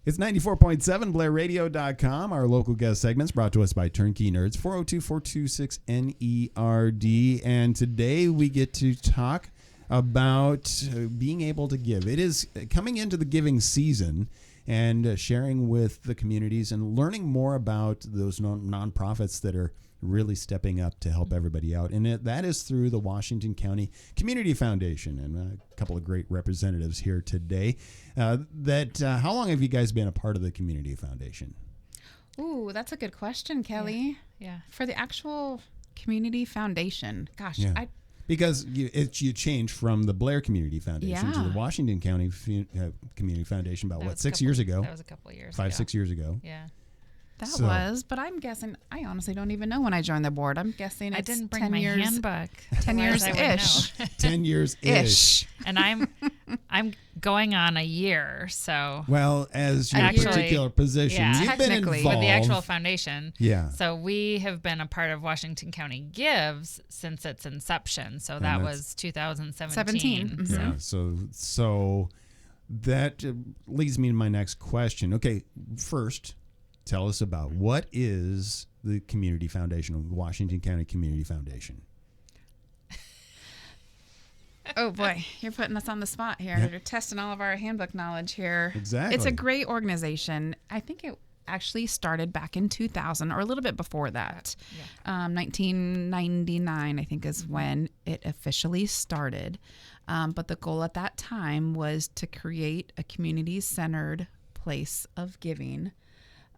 It's 94.7 BlairRadio.com. Our local guest segments brought to us by Turnkey Nerds, 402-426-NERD. And today we get to talk about being able to give. It is coming into the giving season and sharing with the communities and learning more about those nonprofits that are really stepping up to help everybody out. And that is through the Washington County Community Foundation, and a couple of great representatives here today. How long have you guys been a part of the Community Foundation? Ooh, that's a good question, Kelly. Yeah. For the actual Community Foundation, gosh, Yeah. Because you changed from the Blair Community Foundation to the Washington County Community Foundation about, 6 years ago? That was a couple of years 6 years ago. Yeah. But I'm guessing, I honestly don't even know when I joined the board. I'm guessing it's I didn't bring 10 my years, handbook. 10 years ish. 10 years ish. And I'm going on a year, so. Well, as your Actually, particular position, yeah. you've been involved. With the actual foundation. Yeah. So we have been a part of Washington County Gives since its inception. So that was 2017. Mm-hmm. Yeah. So that leads me to my next question. Okay, first, tell us about what is the Community Foundation, Washington County Community Foundation? Oh boy, you're putting us on the spot here. Yeah. You're testing all of our handbook knowledge here. Exactly. It's a great organization. I think it actually started back in 2000 or a little bit before that. 1999, I think, is when it officially started. But the goal at that time was to create a community-centered place of giving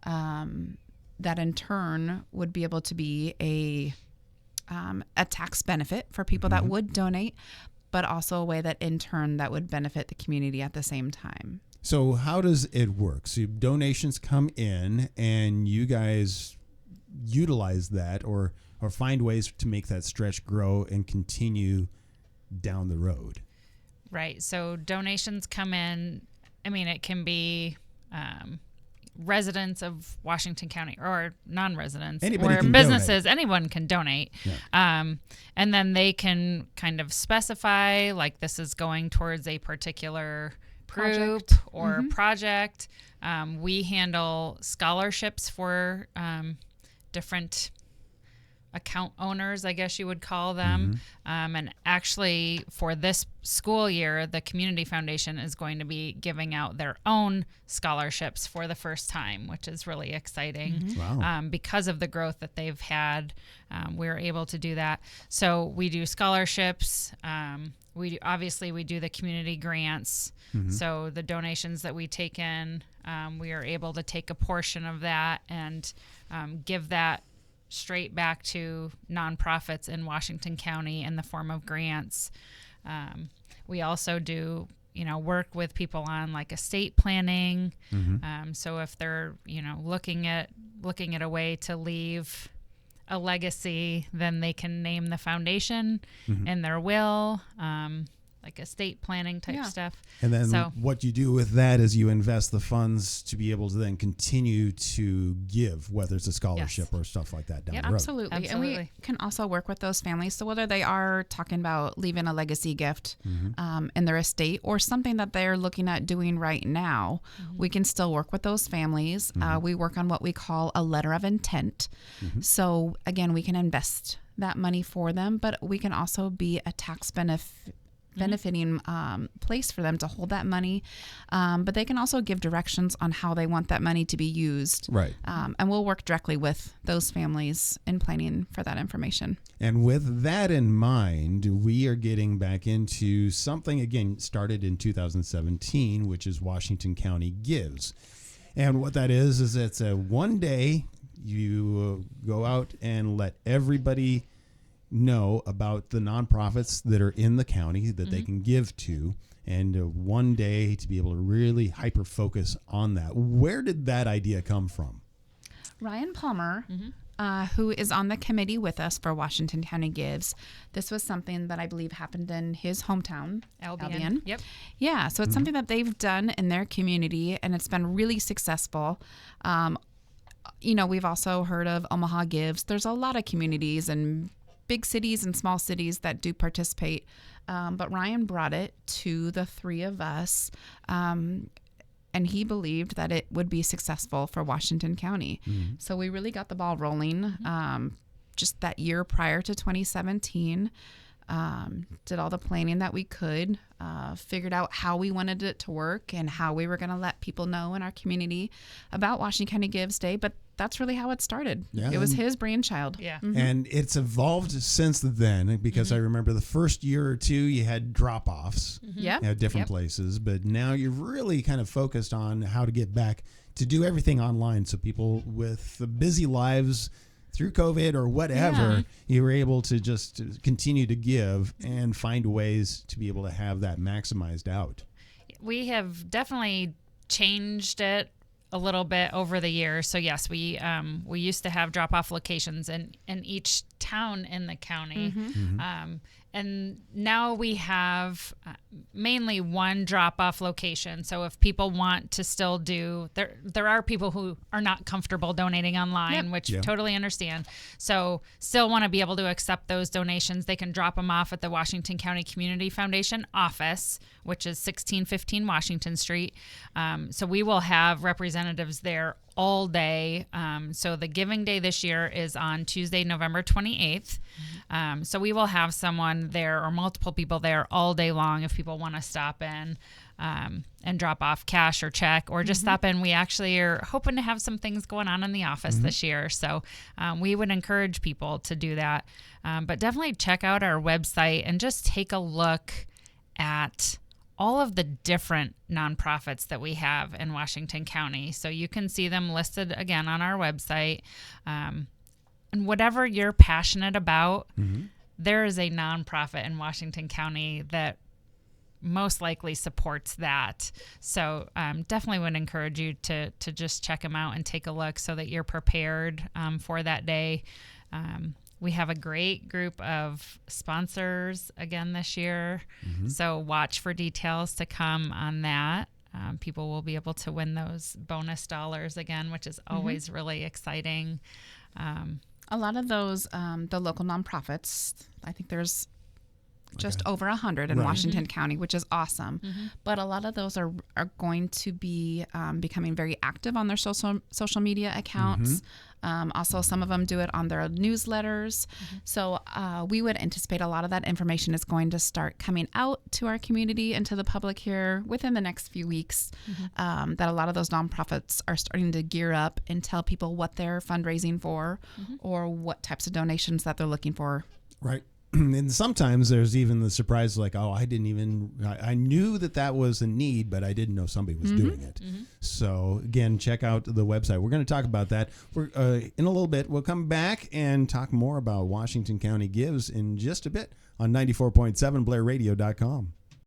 that in turn would be able to be a tax benefit for people that would donate, but also a way that in turn that would benefit the community at the same time. So how does it work? So donations come in and you guys utilize that or find ways to make that stretch grow and continue down the road. Right. So donations come in. I mean, it can be residents of Washington County or non-residents Anybody or can businesses. donate. Anyone can donate. Yeah. And then they can kind of specify, like, this is going towards a particular group or project. We handle scholarships for different account owners, I guess you would call them. And actually, for this school year, the Community Foundation is going to be giving out their own scholarships for the first time, which is really exciting. Wow. Because of the growth that they've had, we're able to do that. So we do scholarships. We do the community grants. So the donations that we take in, we are able to take a portion of that and give that straight back to nonprofits in Washington County in the form of grants. We also do, work with people on like estate planning. So if they're, looking at a way to leave a legacy, then they can name the foundation in their will, like estate planning type stuff. And then what you do with that is you invest the funds to be able to then continue to give, whether it's a scholarship or stuff like that down the road. Absolutely. And we can also work with those families. So whether they are talking about leaving a legacy gift in their estate or something that they're looking at doing right now, we can still work with those families. We work on what we call a letter of intent. So again, we can invest that money for them, but we can also be a tax benefiting place for them to hold that money, but they can also give directions on how they want that money to be used. Right. And we'll work directly with those families in planning for that information. And with that in mind, we are getting back into something, again, started in 2017, which is Washington County Gives. And what that is it's a one day you go out and let everybody know about the nonprofits that are in the county that they can give to, and one day to be able to really hyper focus on that. Where did that idea come from? Ryan Palmer, who is on the committee with us for Washington County Gives, this was something that I believe happened in his hometown, Albion. Yep. Yeah, so it's something that they've done in their community, and it's been really successful. We've also heard of Omaha Gives. There's a lot of communities and big cities and small cities that do participate. But Ryan brought it to the three of us and he believed that it would be successful for Washington County. So we really got the ball rolling just that year prior to 2017. Did all the planning that we could, figured out how we wanted it to work and how we were going to let people know in our community about Washington County Gives Day. But that's really how it started. Yeah. It was his brainchild. Yeah. And it's evolved since then, because I remember the first year or two you had drop-offs Yep. at different places, but now you're really kind of focused on how to get back to do everything online, so people with busy lives through COVID or whatever, you were able to just continue to give and find ways to be able to have that maximized out. We have definitely changed it a little bit over the years. So yes, we used to have drop-off locations in each town in the county. And now we have mainly one drop-off location. So if people want to still do, there are people who are not comfortable donating online, which totally understand. So still want to be able to accept those donations. They can drop them off at the Washington County Community Foundation office, which is 1615 Washington Street. So we will have representatives there all day. So the Giving Day this year is on Tuesday, November 28th. So we will have someone there or multiple people there all day long if people want to stop in and drop off cash or check or just stop in. We actually are hoping to have some things going on in the office this year. So we would encourage people to do that. But definitely check out our website and just take a look at all of the different nonprofits that we have in Washington County. So you can see them listed again on our website. And whatever you're passionate about, there is a nonprofit in Washington County that most likely supports that. So definitely would encourage you to just check them out and take a look so that you're prepared for that day. We have a great group of sponsors again this year. So watch for details to come on that. People will be able to win those bonus dollars again, which is always really exciting. A lot of those, the local nonprofits, I think there's just over 100 in Washington County, which is awesome. But a lot of those are going to be becoming very active on their social media accounts. Also, some of them do it on their newsletters. So we would anticipate a lot of that information is going to start coming out to our community and to the public here within the next few weeks, that a lot of those nonprofits are starting to gear up and tell people what they're fundraising for or what types of donations that they're looking for. Right. And sometimes there's even the surprise, like, oh, I knew that was a need, but I didn't know somebody was doing it. So again, check out the website. We're going to talk about that. We're in a little bit. We'll come back and talk more about Washington County Gives in just a bit on 94.7 BlairRadio.com.